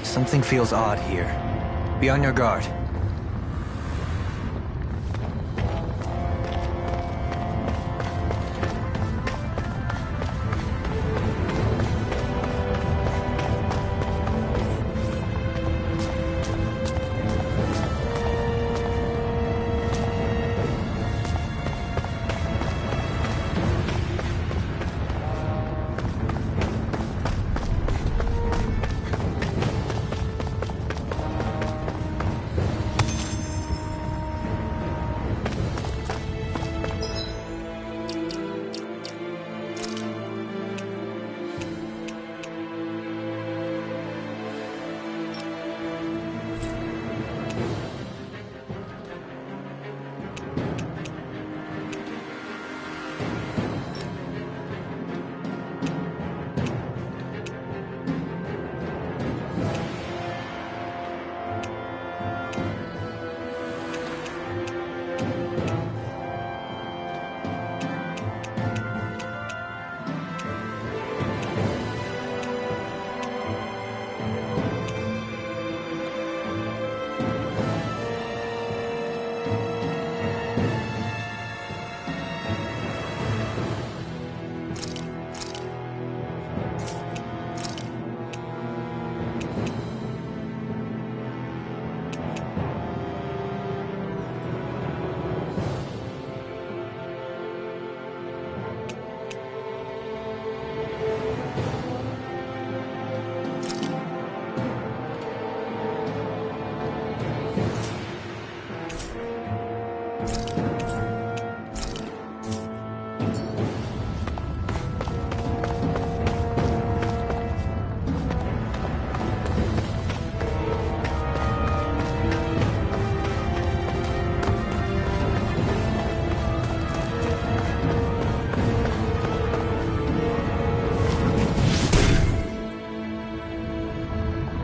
Something feels odd here. Be on your guard.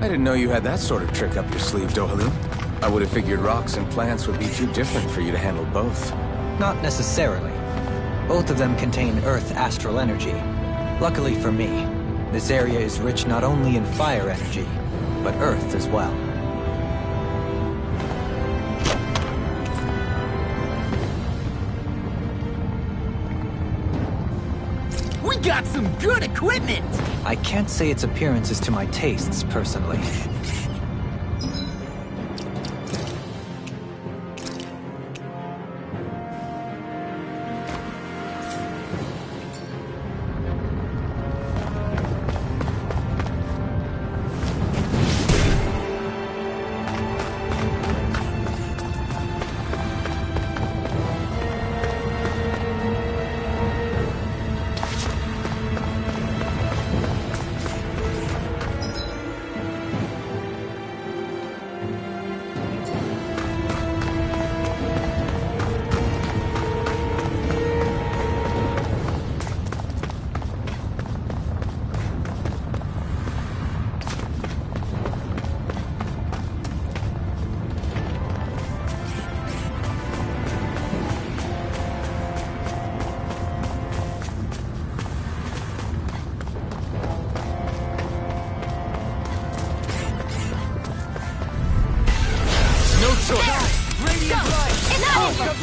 I didn't know you had that sort of trick up your sleeve, Dohalim. I would have figured rocks and plants would be too different for you to handle both. Not necessarily. Both of them contain Earth astral energy. Luckily for me, this area is rich not only in fire energy, but Earth as well. We got some good equipment! I can't say its appearance is to my tastes, personally.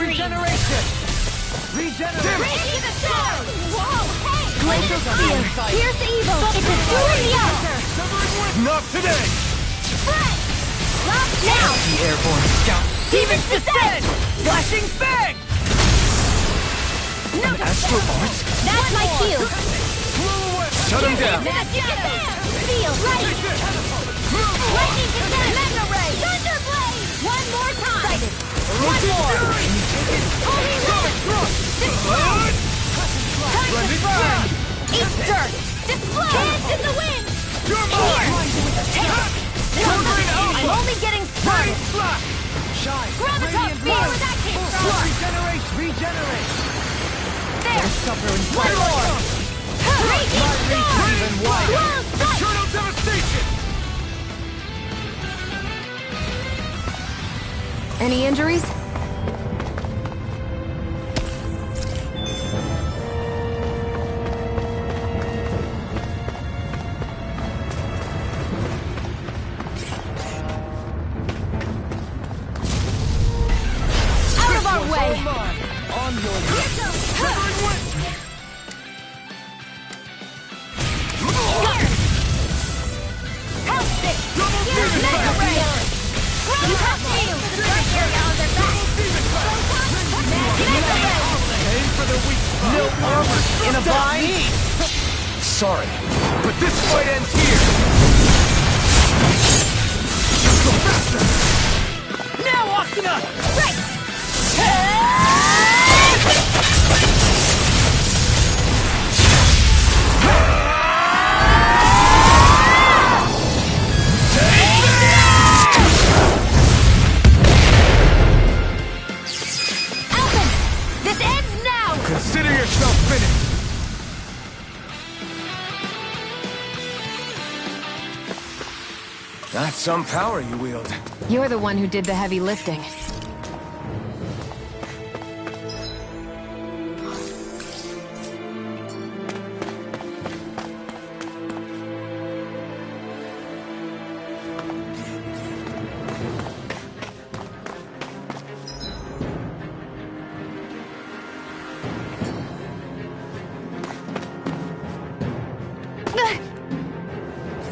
Regeneration! Regeneration! Ready the sword! Whoa, hey! Glacial Spear! Fierce evil! It's a Duria! Not today! Fred! Lock now! The airborne scout. Demon's Descent! Flashing Fang! No, Astral art? that's my cue! Shut him down! Magic Descent! Feel right! Lightning Descent! Mega Ray! Thunderblade! One more time! One more! Holy Light! Explode! Time to burn! Eat dirt! Explode! Hands in the wind! You're mine! I'm only getting started! Shine! Gravitas Spear! Where that came from! Regenerate! Regenerate! There! One more! Raging Storm! Even wider! Close sight! Eternal devastation! Any injuries? No armor in a bind. Sorry, but this fight ends here! Go faster! Now, Akina! Right! Alvin! This ends now! Consider yourself finished! That's some power you wield. You're the one who did the heavy lifting.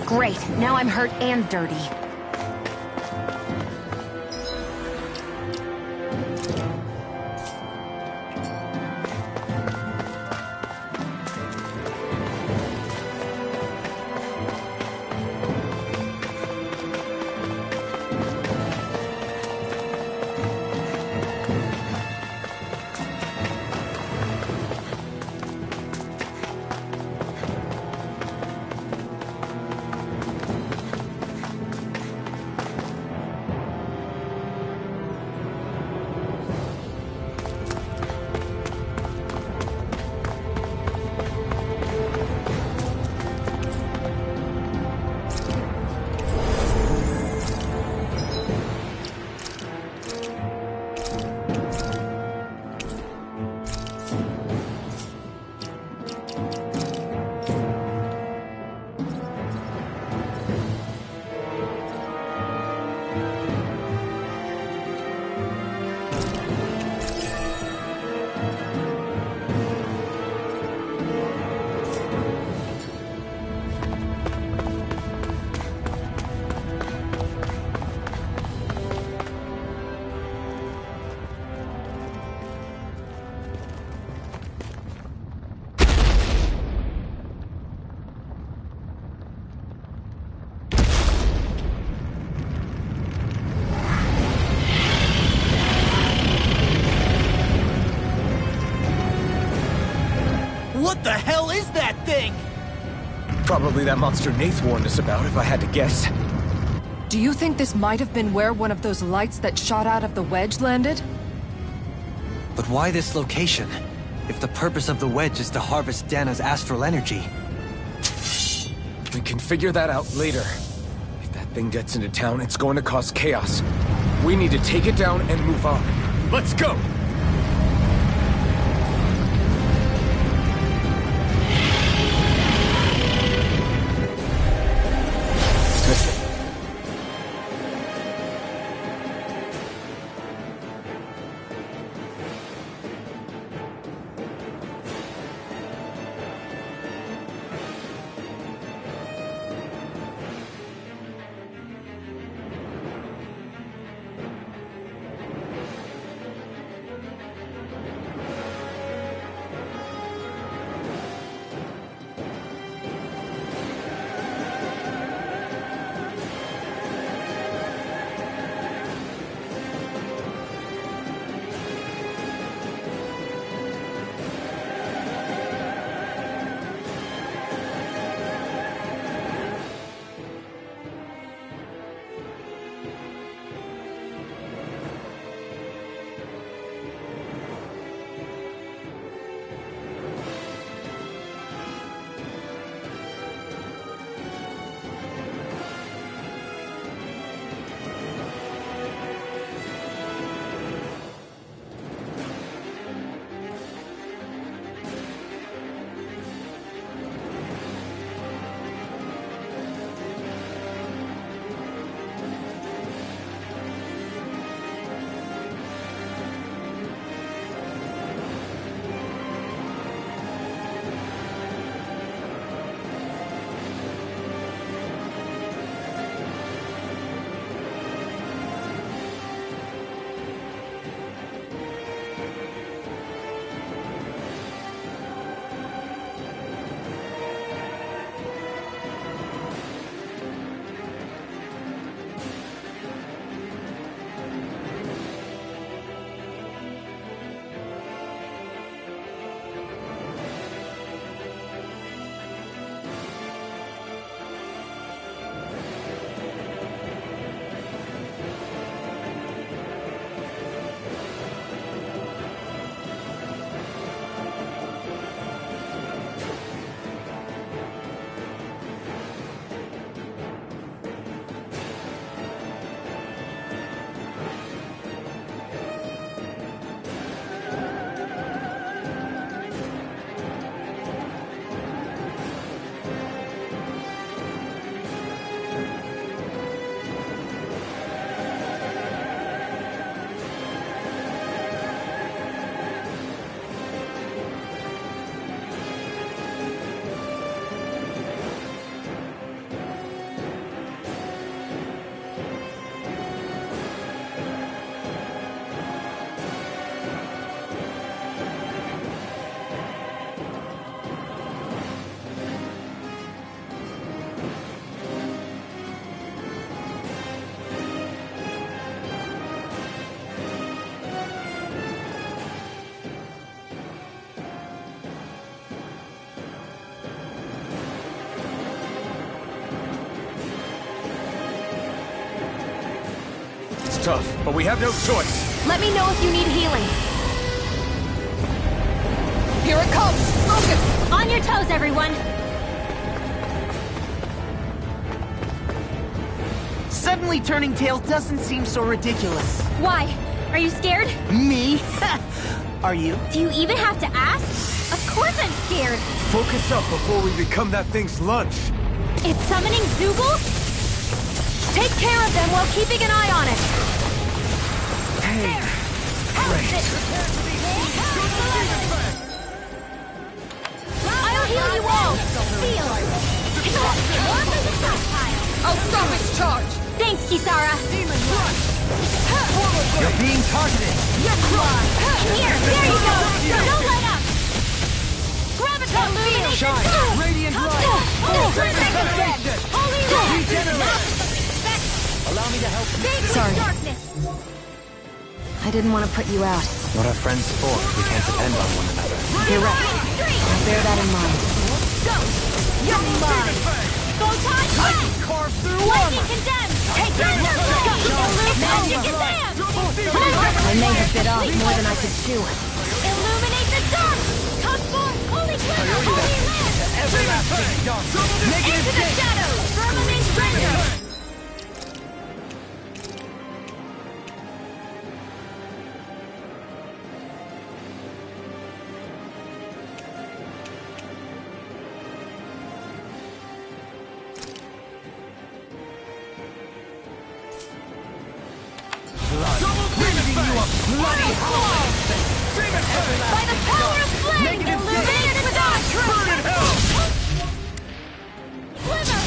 Great, now I'm hurt and dirty. What the hell is that thing? Probably that monster Nath warned us about, if I had to guess. Do you think this might have been where one of those lights that shot out of the wedge landed? But why this location? If the purpose of the wedge is to harvest Dana's astral energy. We can figure that out later. If that thing gets into town, it's going to cause chaos. We need to take it down and move on. Let's go! tough, but we have no choice. Let me know if you need healing. Here it comes! Focus! On your toes, everyone! Suddenly turning tail doesn't seem so ridiculous. Why? Are you scared? Me? Are you? Do you even have to ask? Of course I'm scared! Focus up before we become that thing's lunch. It's summoning Zoogle? Take care of them while keeping an eye on it! Hey, I'll heal you all! Feel! I'll stop its charge! Thanks, Kisara! You're being targeted. Here, there you go! Don't let up! Graviton field! Shine! Radiant light! Holy light! Regenerate! Allow me to help you. Sorry. Darkness! I didn't want to put you out. What are friends for if we can't depend on one another? You're right. I'll bear that in mind. Go! You're mine! Photon blast! Carve through Lightning armor! condemned! Take thunder! Magic Kazam! I may have bit off more than I could chew. Illuminate the dark! Come forth! Holy glimmer! Holy land! Everlasting dark! Negative Into the gate! shadows! Firmament render! Bloody hell! By the power of flame! Negative Illuminate it with our truth! Glimmer!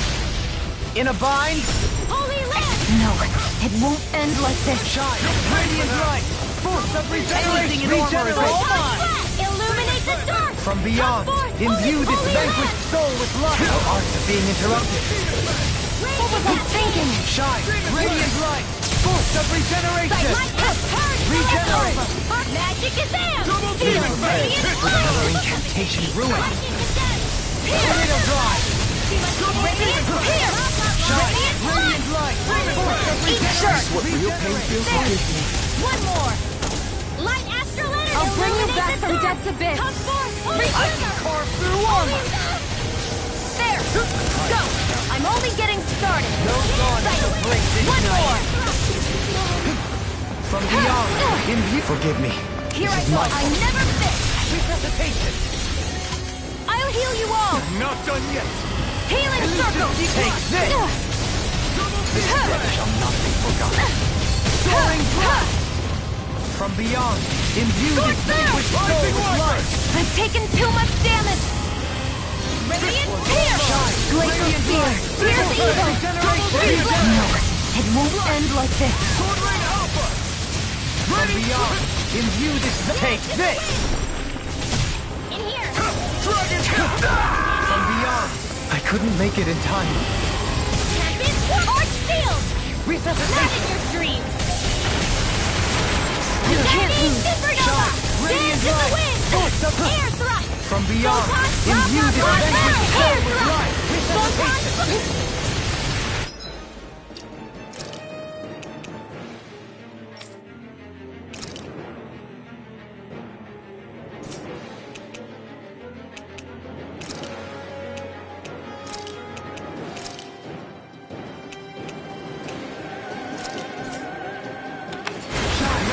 In a bind? Holy land! No, it won't end like this. Shine! Radiant light! Force of regeneration! Anything in armor is all mine! Illuminate the dark! From beyond, Come forth, imbue holy, this holy vanquished soul with light! No arts are being interrupted! What was I thinking? Shine! Radiant light! Force of regeneration! Light has turned! Regenerate! Magic Kazam! Feel radiant Another flow! incantation ruined! Lightning Kazam! Tornado drive! Radiant pierce! Shine! Radiant Radiant light! Force of Eat regeneration! shirt! What real pain feels like? One more! Light astral energy! I'll bring you Illuminate back the from dark. death's abyss. Come forth! Holy I can glimmer! carve through armor! There! Go! I'm only getting started! No dawn shall break this One night! more! From beyond, imbue... Forgive me. Here I This is go! my I fault. never miss! Resuscitation! I'll heal you all! Not done yet. Healing circle! Take this! This debt shall not be forgotten. Soaring blast! From beyond, imbue this vanquished soul with light! I've taken too much damage. Radiant pierce! Shine! Glacial Radiant spear. light! Here's Force the of evil. regeneration! No, it won't end like this. From beyond, imbue this... Take this! In here! From beyond, I couldn't make it in time. Champion Arch Field! Not resuscitation! in your dreams! You can't Lightning lose. Supernova! Radiant Dance in the light! wind! Force of... Air thrust! From beyond, Photon imbue this blast! vanquished soul Air with thrust! light! Resuscitation! Photon...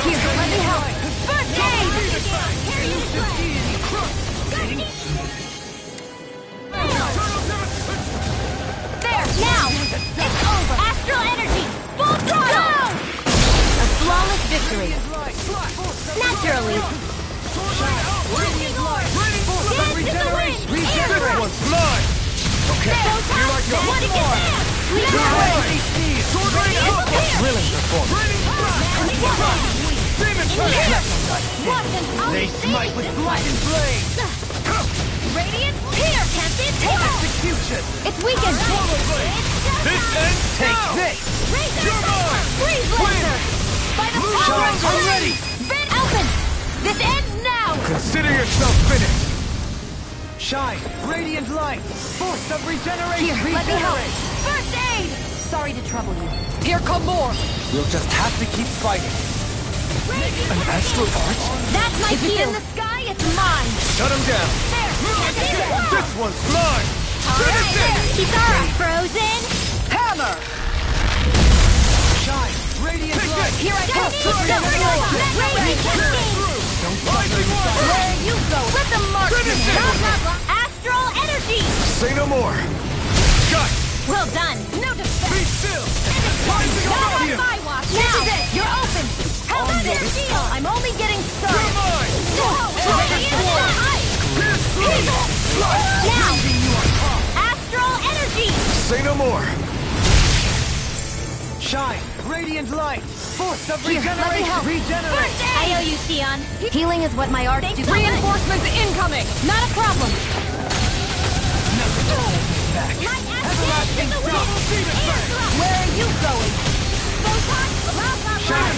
Here, let me help. First aid! Here you There, now! It's over! Astral energy! Full throttle! A flawless victory. Naturally! Dance in the wind! Air This thrust! one's mine. Okay, here I go. One more! Thrilling performance. They smite with blackened blade! Radiant Spear! Tempted Tail! Execution! It's weakened. This ends Take now. this! Razor! Freeze Laser! By the power Shine, of I'm flame! ready! Vent open! This ends now! Consider yourself finished. Shine! Radiant light! Force of regeneration! Here, let me help. First aid! Sorry to trouble you. Here come more! We'll just have to keep fighting. An astral arch? That's my If it's cue. in the sky, it's mine. Shut him down! There, This one's mine! Alright, there. Kisara, frozen. Hammer! Shine! Radiant light! Here I come! Where you go? Let the marksman hit. Astral energy. Say no more! Shut! Well done. No defense. Be still! Not on my watch. Now, you're open. How about your this deal? I'm only getting started. You're mine! Now, astral energy. Say no more! Shine! Radiant light! Force of Here, let me help. Regenerate! I owe you, Sion. Healing is what my art do. Reinforcements incoming! Not a problem. Back! My axe is in the wind. Where are you going? Photon, blah, blah, blah.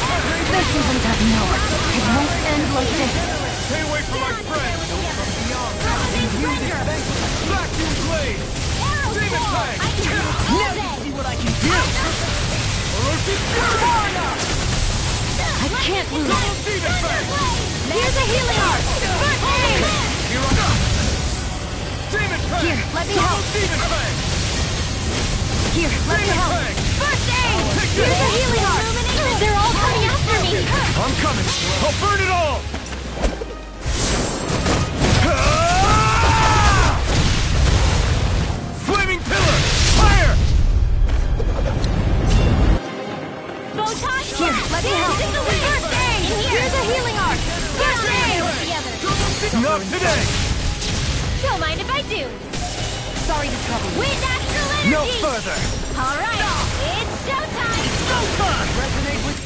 This isn't enough. It won't end like this. Stay away from my friend! Vacuum blade! Demon fang! See what I can do! I can't lose. Demon fang! Here's a healing art. First aid. Here I go! Demon fang! Here, let me help. Demon fang! Here, let me help. Fang! First aid. Here's a healing art. They're all coming after me. I'm coming! I'll burn it all! Flaming pillar! Fire! Photon. Here, let me help. First aid. Here's a healing art. First aid. Not today! Don't mind if I do. Sorry to trouble you. Wind astral energy. No further! All right. It's showtime. Resonate with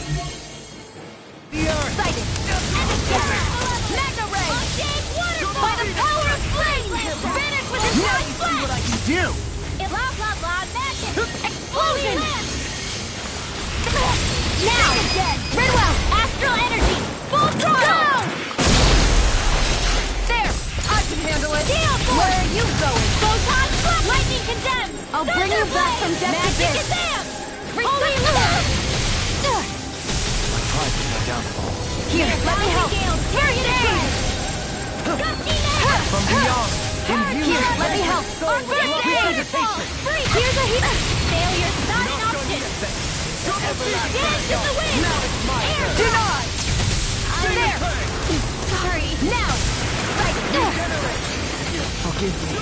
the earth! Excited. Magna ray. By the power of flame. Finish with his Now nice you see what I flash. can do! Blah, blah, blah. Magic. Explosion. Now. Redwell. Astral energy. Full throttle. There! I can handle it. Where are you going? Photon flip. Lightning condemns. I'll bring you back from death to Magic this. Kazam. Holy Lord. Pride is my downfall. Here, let me help. Period aid. From beyond, imbue Here, with let me help. precipitation. Here's a healer. Failure's not an option. Dance in the wind. Now it's my turn. Denied! I'm there. Sorry. Now. Right. Forgive me.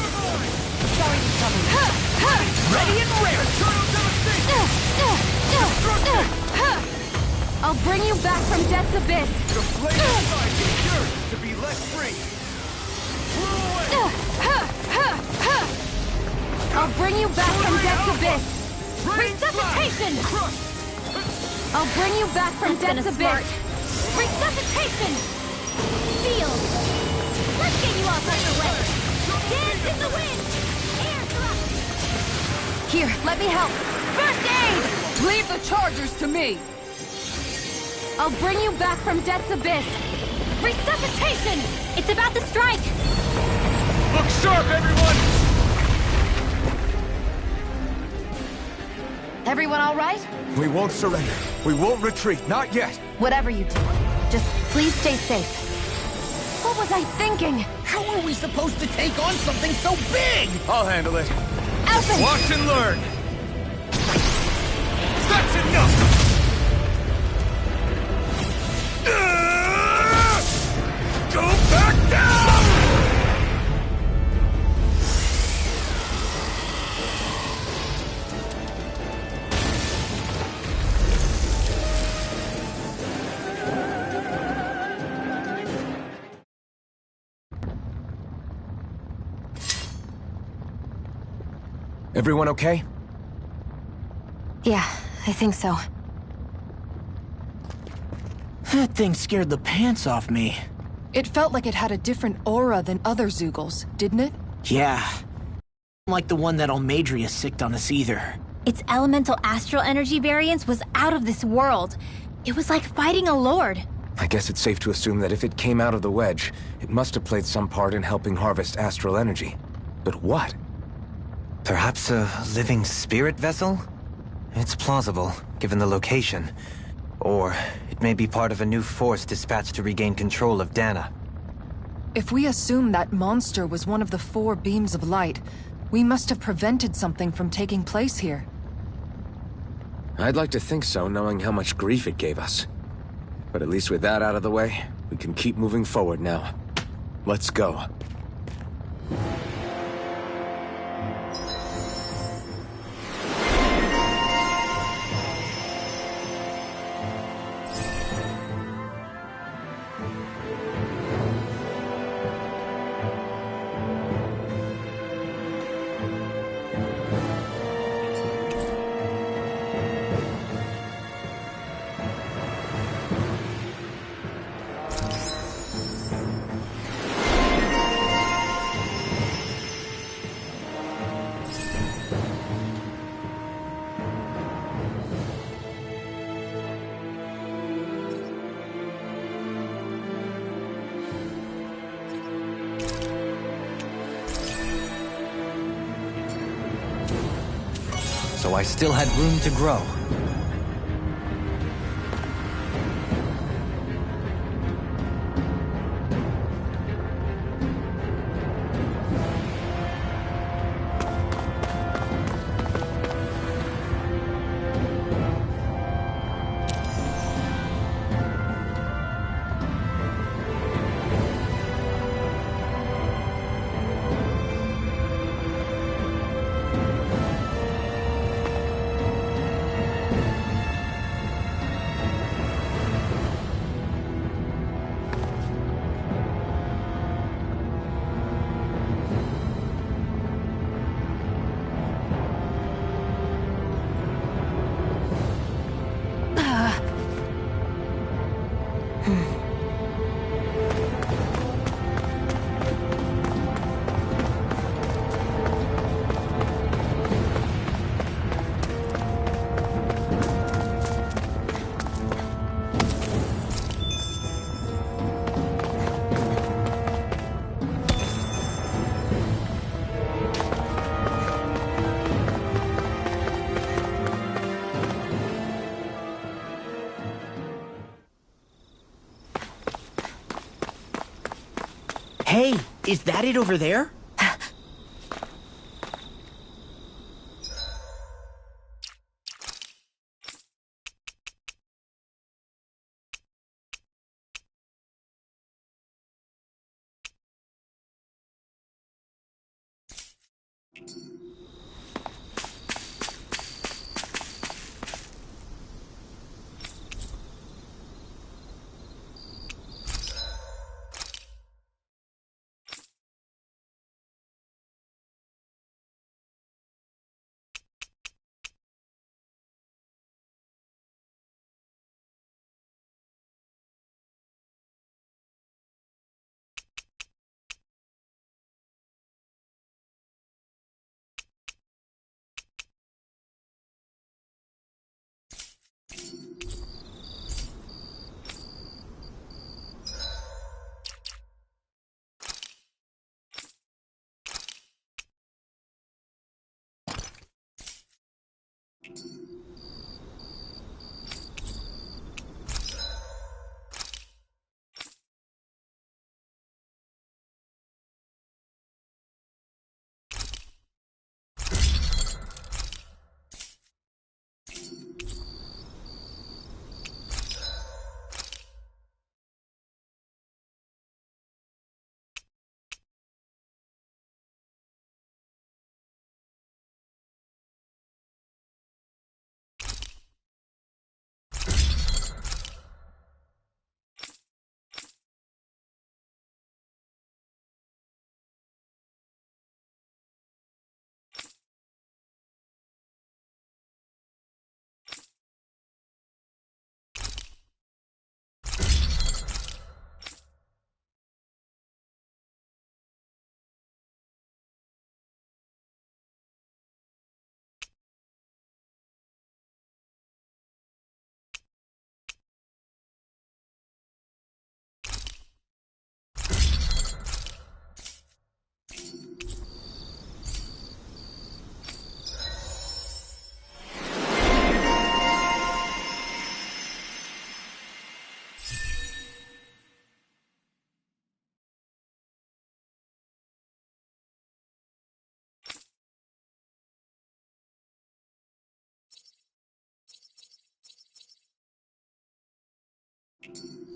Sorry to trouble you. Ready and rare! I'll bring you back from death's abyss. The flame inside you yearns to be let free! Blow away! I'll bring you back from death's abyss. Resuscitation! Crush! I'll bring you back from death's abyss. Resuscitation. Field. Let's get you off underway. Dance in the wind. Air thrust. Here, let me help. First aid. Leave the chargers to me. I'll bring you back from death's abyss. Resuscitation. It's about to strike. Look sharp, everyone! Everyone all right? We won't surrender. We won't retreat. Not yet. Whatever you do, just please stay safe. What was I thinking? How are we supposed to take on something so big? I'll handle it. Alpha! Watch and learn! That's enough! Go back down! Everyone okay? Yeah, I think so. That thing scared the pants off me. It felt like it had a different aura than other Zeugles, didn't it? Yeah. Like the one that Almadria sicked on us either. Its elemental astral energy variance was out of this world. It was like fighting a lord. I guess it's safe to assume that if it came out of the wedge, it must have played some part in helping harvest astral energy. But what? Perhaps a living spirit vessel? It's plausible, given the location. Or it may be part of a new force dispatched to regain control of Dana. If we assume that monster was one of the 4 beams of light, we must have prevented something from taking place here. I'd like to think so, knowing how much grief it gave us. But at least with that out of the way, we can keep moving forward now. Let's go. So I still had room to grow. Hey, is that it over there?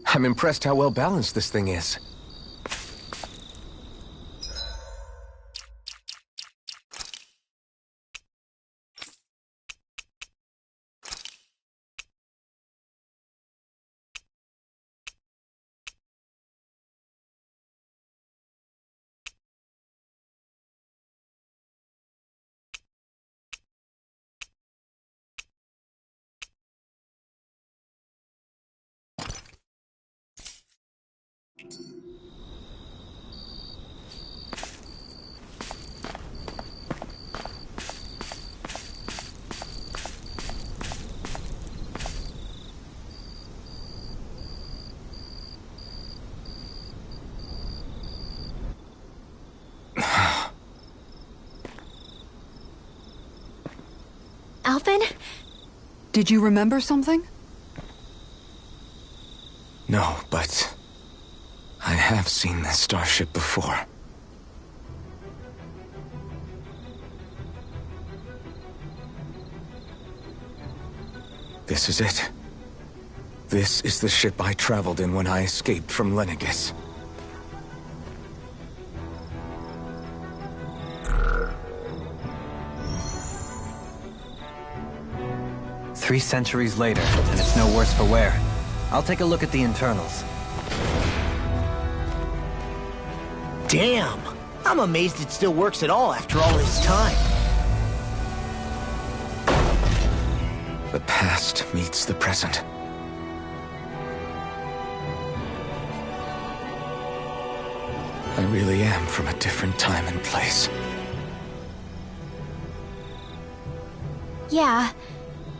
I'm impressed how well balanced this thing is. Alphen? Did you remember something? No, but I have seen this starship before. This is it. This is the ship I traveled in when I escaped from Lenegis. Three centuries later, and it's no worse for wear. I'll take a look at the internals. Damn! I'm amazed it still works at all after all this time. The past meets the present. I really am from a different time and place. Yeah,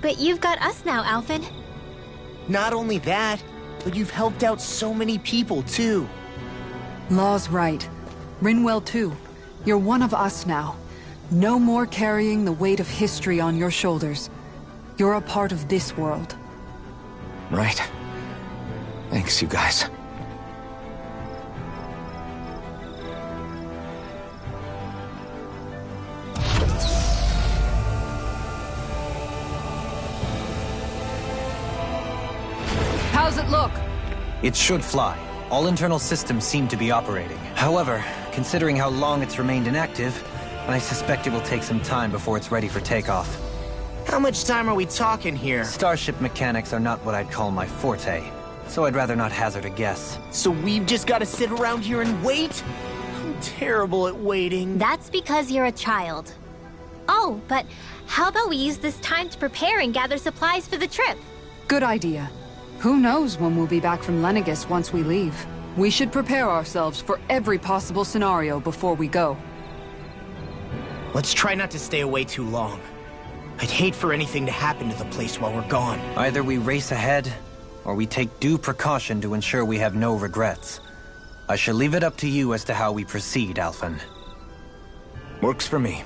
but you've got us now, Alphen. Not only that, but you've helped out so many people, too. Law's right. Rinwell too. You're one of us now. No more carrying the weight of history on your shoulders. You're a part of this world. Right. Thanks, you guys. How's it look? It should fly. All internal systems seem to be operating. However, considering how long it's remained inactive, I suspect it will take some time before it's ready for takeoff. How much time are we talking here? Starship mechanics are not what I'd call my forte, so I'd rather not hazard a guess. So we've just got to sit around here and wait? I'm terrible at waiting. That's because you're a child. Oh, but how about we use this time to prepare and gather supplies for the trip? Good idea. Who knows when we'll be back from Lenegis once we leave. We should prepare ourselves for every possible scenario before we go. Let's try not to stay away too long. I'd hate for anything to happen to the place while we're gone. Either we race ahead, or we take due precaution to ensure we have no regrets. I shall leave it up to you as to how we proceed, Alphen. Works for me.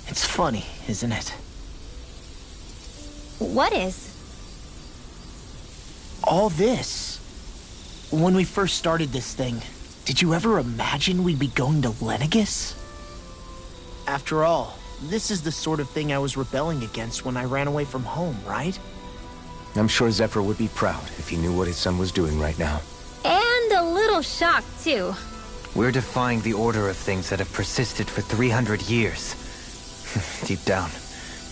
It's funny, isn't it? What is? All this. When we first started this thing, did you ever imagine we'd be going to Lenegis? After all, this is the sort of thing I was rebelling against when I ran away from home, right? I'm sure Zephyr would be proud if he knew what his son was doing right now. And a little shocked, too. We're defying the order of things that have persisted for 300 years. Deep down,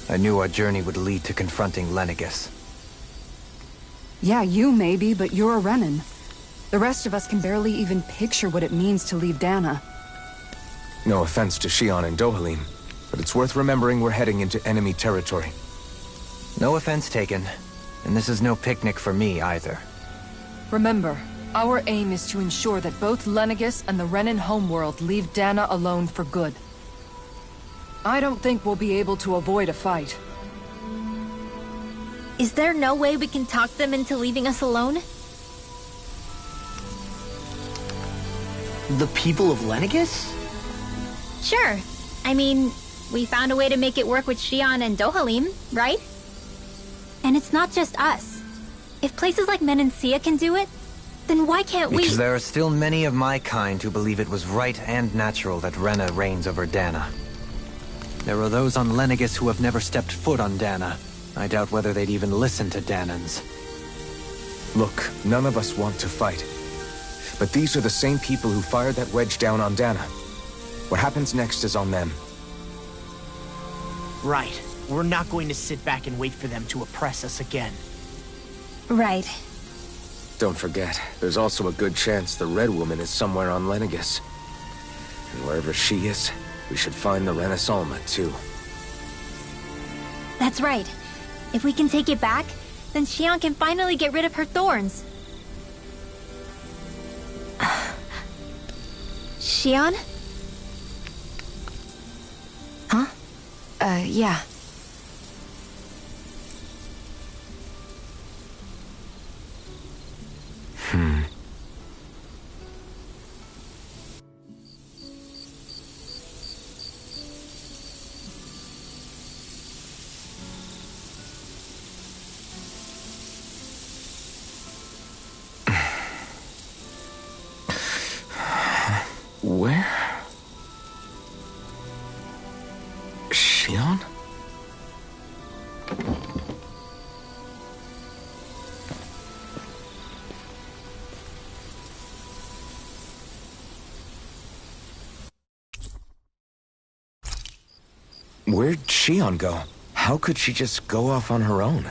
I knew our journey would lead to confronting Lenegis. Yeah, you maybe, but you're a Renan. The rest of us can barely even picture what it means to leave Dana. No offense to Shion and Dohalim, but it's worth remembering we're heading into enemy territory. No offense taken. And this is no picnic for me either. Remember, our aim is to ensure that both Lenegis and the Renan homeworld leave Dana alone for good. I don't think we'll be able to avoid a fight. Is there no way we can talk them into leaving us alone? The people of Lenegis? Sure. I mean, we found a way to make it work with Shion and Dohalim, right? And it's not just us. If places like Menancia can do it, then why can't we? Because there are still many of my kind who believe it was right and natural that Rena reigns over Dana. There are those on Lenegis who have never stepped foot on Dana. I doubt whether they'd even listen to Danans. Look, none of us want to fight. But these are the same people who fired that wedge down on Dana. What happens next is on them. Right. We're not going to sit back and wait for them to oppress us again. Right. Don't forget, there's also a good chance the Red Woman is somewhere on Lenegis. And wherever she is, we should find the Renasalma, too. That's right. If we can take it back, then Shion can finally get rid of her thorns. Shion? Huh? Yeah. Where? Shion? Where'd Shion go? How could she just go off on her own?